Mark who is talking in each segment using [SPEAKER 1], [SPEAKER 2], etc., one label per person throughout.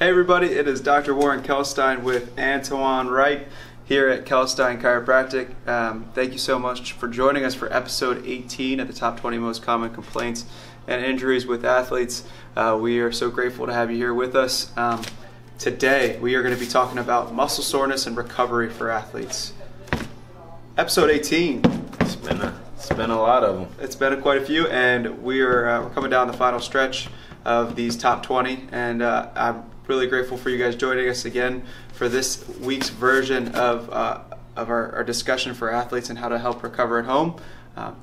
[SPEAKER 1] Hey everybody, it is Dr. Warren Kalkstein with Antoine Wright here at Kalkstein Chiropractic. Thank you so much for joining us for episode 18 of the top 20 most common complaints and injuries with athletes. We are so grateful to have you here with us. Today we are going to be talking about muscle soreness and recovery for athletes. Episode 18.
[SPEAKER 2] It's been a lot of them.
[SPEAKER 1] It's been quite a few, and we're coming down the final stretch of these top 20, and I'm really grateful for you guys joining us again for this week's version of our discussion for athletes and how to help recover at home.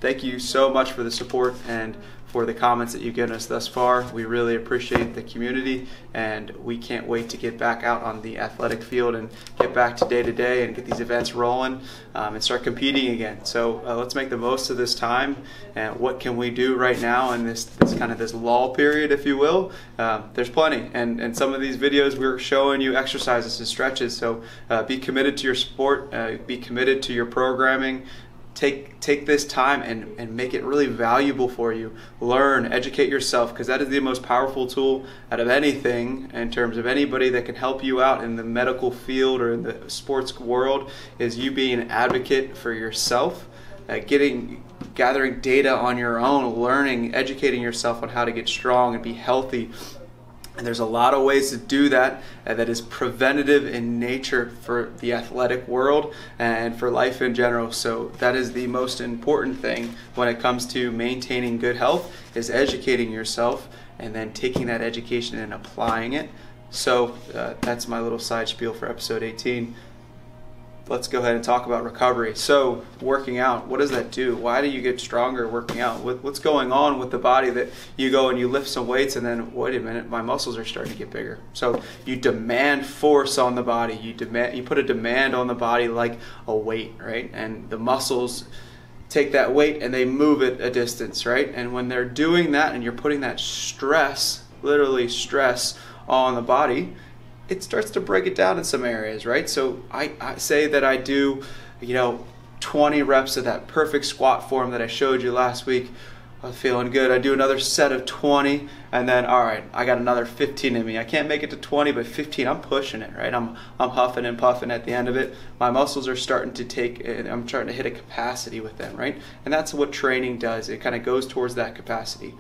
[SPEAKER 1] Thank you so much for the support and for the comments that you've given us thus far. We really appreciate the community, and we can't wait to get back out on the athletic field and get back to day and get these events rolling and start competing again. So let's make the most of this time. And what can we do right now in this kind of this lull period, if you will? There's plenty, and some of these videos we're showing you exercises and stretches. So be committed to your sport, be committed to your programming. Take this time and make it really valuable for you. Learn, educate yourself, because that is the most powerful tool out of anything in terms of anybody that can help you out in the medical field or in the sports world, is you being an advocate for yourself, gathering data on your own, learning, educating yourself on how to get strong and be healthy. And there's a lot of ways to do that that is preventative in nature for the athletic world and for life in general. So that is the most important thing when it comes to maintaining good health, is educating yourself and then taking that education and applying it. So that's my little side spiel for episode 18. Let's go ahead and talk about recovery. So working out, what does that do? Why do you get stronger working out? What's going on with the body that you go and you lift some weights and then, wait a minute, my muscles are starting to get bigger? So you demand force on the body. You put a demand on the body like a weight, right? And the muscles take that weight and they move it a distance, right? And when they're doing that and you're putting that stress, literally stress, on the body, it starts to break it down in some areas, right? So I say that I do, 20 reps of that perfect squat form that I showed you last week. I was feeling good. I do another set of 20, and then, all right, I got another 15 in me. I can't make it to 20, but 15, I'm pushing it, right? I'm huffing and puffing at the end of it. My muscles are starting to I'm starting to hit a capacity with them, right? And that's what training does. It kind of goes towards that capacity.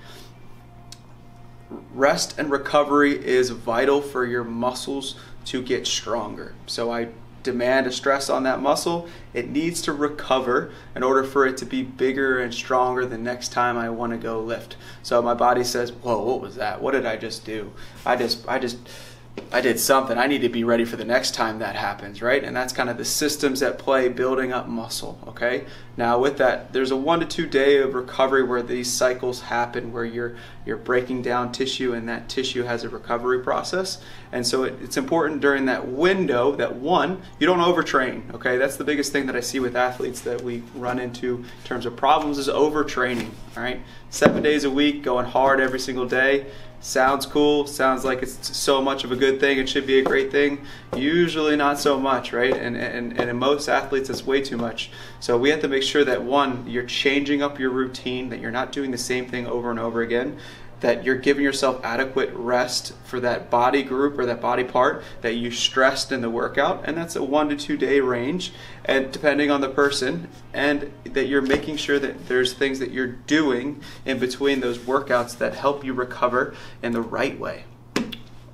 [SPEAKER 1] Rest and recovery is vital for your muscles to get stronger. So I demand a stress on that muscle. It needs to recover in order for it to be bigger and stronger the next time I want to go lift. So my body says, whoa, what was that? What did I just do? I did something. I need to be ready for the next time that happens, right? And that's kind of the systems at play building up muscle, okay? Now with that, there's a 1 to 2 day of recovery where these cycles happen, where you're breaking down tissue and that tissue has a recovery process. And so it's important during that window that, one, you don't overtrain, okay? That's the biggest thing that I see with athletes that we run into in terms of problems, is overtraining, all right? 7 days a week, going hard every single day. Sounds cool, sounds like it's so much of a good thing, it should be a great thing. Usually not so much, right? And in most athletes, it's way too much. So we have to make sure that, one, you're changing up your routine, that you're not doing the same thing over and over again, that you're giving yourself adequate rest for that body group or that body part that you stressed in the workout, and that's a 1 to 2 day range, and depending on the person, and that you're making sure that there's things that you're doing in between those workouts that help you recover in the right way.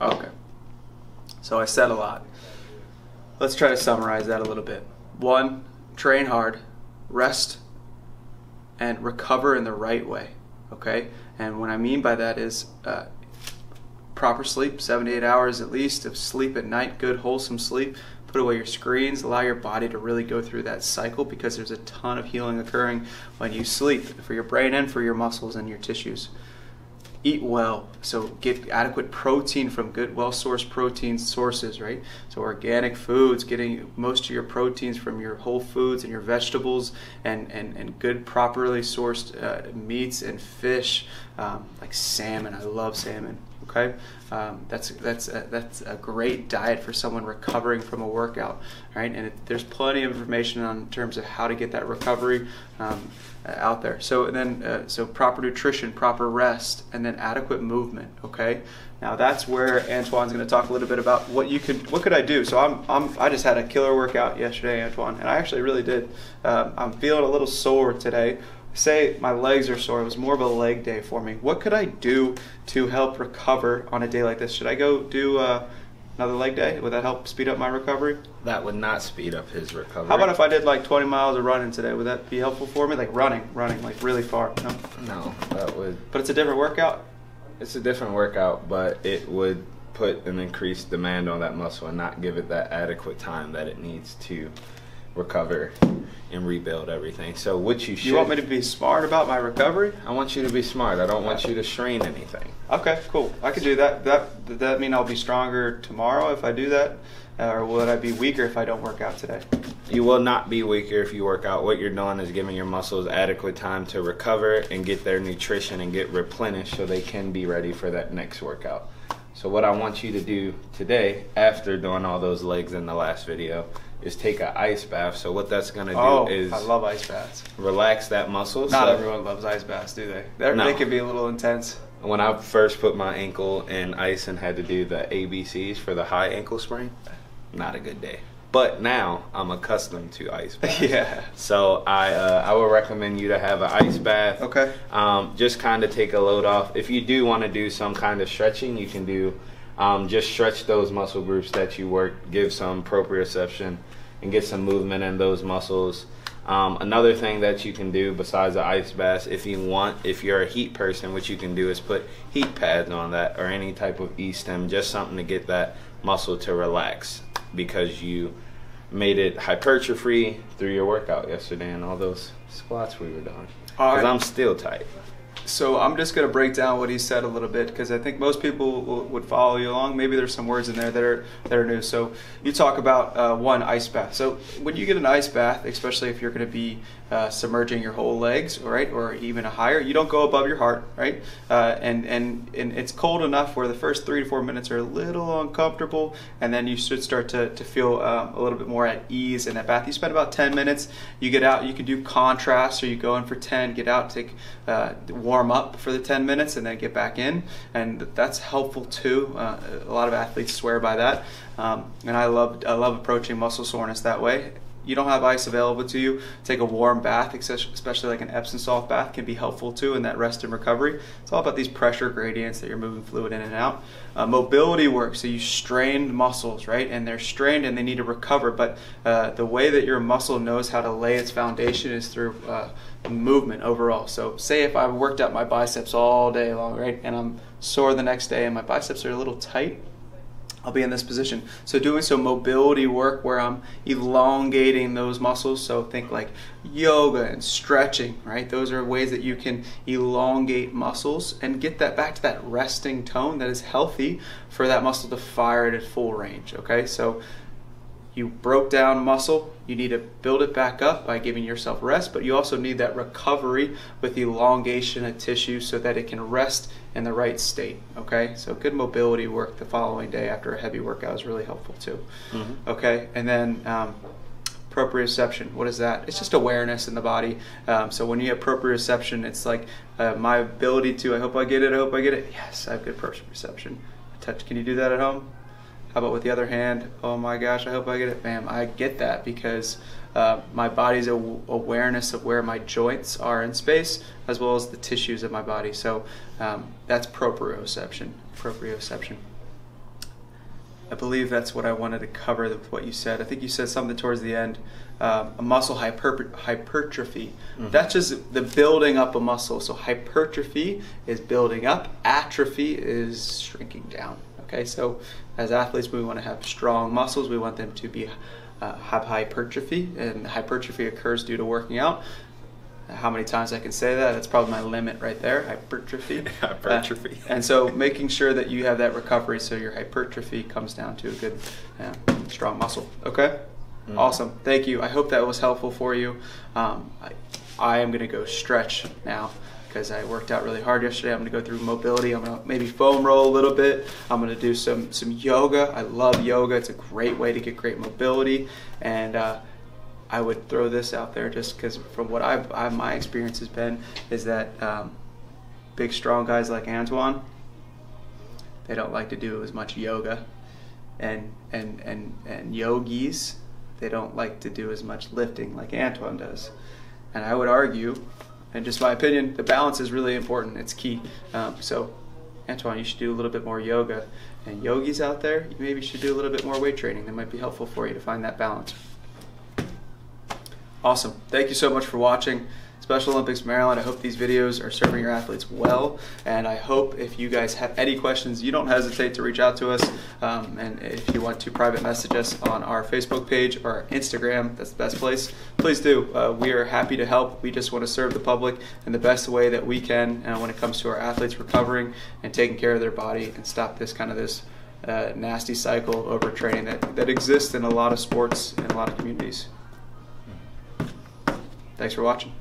[SPEAKER 1] Okay, so I said a lot. Let's try to summarize that a little bit. 1, train hard, rest, and recover in the right way, okay? And what I mean by that is proper sleep, 7 to 8 hours at least of sleep at night, good wholesome sleep. Put away your screens, allow your body to really go through that cycle, because there's a ton of healing occurring when you sleep, for your brain and for your muscles and your tissues. Eat well, so get adequate protein from good, well-sourced protein sources, right? So organic foods, getting most of your proteins from your whole foods and your vegetables, and good, properly sourced meats and fish, like salmon. I love salmon. Okay, that's a great diet for someone recovering from a workout, right? And there's plenty of information on in terms of how to get that recovery. out there. So and then so proper nutrition, proper rest, and then adequate movement. Okay. Now that's where Antoine's going to talk a little bit about what could I do. So I just had a killer workout yesterday, Antoine, and I actually really did. I'm feeling a little sore today. Say my legs are sore. It was more of a leg day for me. What could I do to help recover on a day like this? Should I go do another leg day? Would that help speed up my recovery?
[SPEAKER 2] That would not speed up his recovery.
[SPEAKER 1] How about if I did like 20 miles of running today? Would that be helpful for me? Like running like really far? No?
[SPEAKER 2] No, that would.
[SPEAKER 1] But it's a different workout?
[SPEAKER 2] It's a different workout, but it would put an increased demand on that muscle and not give it that adequate time that it needs to recover and rebuild everything. So what you should...
[SPEAKER 1] You want me to be smart about my recovery?
[SPEAKER 2] I want you to be smart. I don't want you to strain anything.
[SPEAKER 1] Okay, cool. I could do that. Does that mean I'll be stronger tomorrow if I do that? Or will I be weaker if I don't work out today?
[SPEAKER 2] You will not be weaker if you work out. What you're doing is giving your muscles adequate time to recover and get their nutrition and get replenished so they can be ready for that next workout. So what I want you to do today, after doing all those legs in the last video, is take an ice bath. So what that's going to do is...
[SPEAKER 1] I love ice baths.
[SPEAKER 2] Relax that muscle.
[SPEAKER 1] Not everyone loves ice baths, do they?
[SPEAKER 2] No.
[SPEAKER 1] They can be a little intense.
[SPEAKER 2] When I first put my ankle in ice and had to do the ABCs for the high ankle sprain, not a good day. But now I'm accustomed to ice baths.
[SPEAKER 1] Yeah.
[SPEAKER 2] So I would recommend you to have an ice bath.
[SPEAKER 1] Okay.
[SPEAKER 2] Just kind of take a load off. If you do want to do some kind of stretching, you can do just stretch those muscle groups that you work, give some proprioception, and get some movement in those muscles. Another thing that you can do besides the ice bath, if you're a heat person, what you can do is put heat pads on that or any type of E-stim, just something to get that muscle to relax because you made it hypertrophy through your workout yesterday and all those squats we were doing. Because I'm still tight.
[SPEAKER 1] So I'm just going to break down what he said a little bit because I think most people would follow you along. Maybe there's some words in there that are new. So you talk about one, ice bath. So when you get an ice bath, especially if you're going to be submerging your whole legs, right, or even a higher, you don't go above your heart, right? And it's cold enough where the first 3 to 4 minutes are a little uncomfortable, and then you should start to feel a little bit more at ease in that bath. You spend about 10 minutes. You get out. You can do contrast, or you go in for 10, get out, take warm up for the 10 minutes, and then get back in, and that's helpful too. A lot of athletes swear by that, and I love approaching muscle soreness that way. You don't have ice available to you, take a warm bath, especially like an Epsom salt bath, can be helpful too in that rest and recovery. It's all about these pressure gradients that you're moving fluid in and out. Mobility work, so you strain muscles, right? And they're strained and they need to recover, but the way that your muscle knows how to lay its foundation is through movement overall. So say if I worked out my biceps all day long, right, and I'm sore the next day and my biceps are a little tight, I'll be in this position. So doing some mobility work where I'm elongating those muscles. So think like yoga and stretching, right? Those are ways that you can elongate muscles and get that back to that resting tone that is healthy for that muscle to fire at its full range, okay? So you broke down muscle, you need to build it back up by giving yourself rest, but you also need that recovery with elongation of tissue so that it can rest in the right state, okay? So good mobility work the following day after a heavy workout is really helpful too, okay? And then proprioception, what is that? It's just awareness in the body. So when you have proprioception, it's like my ability to, I hope I get it, yes, I have good proprioception. Can you do that at home? How about with the other hand? Oh my gosh, I hope I get it. Bam, I get that because my body's awareness of where my joints are in space as well as the tissues of my body. So that's proprioception. I believe that's what I wanted to cover with what you said. I think you said something towards the end, a muscle hypertrophy. That's just the building up a muscle. So hypertrophy is building up, atrophy is shrinking down. Okay, so as athletes, we want to have strong muscles. We want them to be have hypertrophy, and hypertrophy occurs due to working out. How many times I can say that? That's probably my limit right there, hypertrophy.
[SPEAKER 2] Hypertrophy.
[SPEAKER 1] And so making sure that you have that recovery so your hypertrophy comes down to a good, strong muscle. Okay? Awesome. Thank you. I hope that was helpful for you. I am going to go stretch now because I worked out really hard yesterday. I'm going to go through mobility. I'm going to maybe foam roll a little bit. I'm going to do some yoga. I love yoga. It's a great way to get great mobility. And I would throw this out there just because from what my experience has been is that big strong guys like Antoine, they don't like to do as much yoga, and yogis, they don't like to do as much lifting like Antoine does. And I would argue, and just my opinion, the balance is really important. It's key. So Antoine, you should do a little bit more yoga, and yogis out there, you maybe should do a little bit more weight training. That might be helpful for you to find that balance. Awesome. Thank you so much for watching Special Olympics Maryland. I hope these videos are serving your athletes well, and I hope if you guys have any questions, you don't hesitate to reach out to us, and if you want to private message us on our Facebook page or our Instagram, that's the best place, please do. We are happy to help. We just want to serve the public in the best way that we can when it comes to our athletes recovering and taking care of their body and stop this nasty cycle of overtraining that exists in a lot of sports and a lot of communities. Thanks for watching.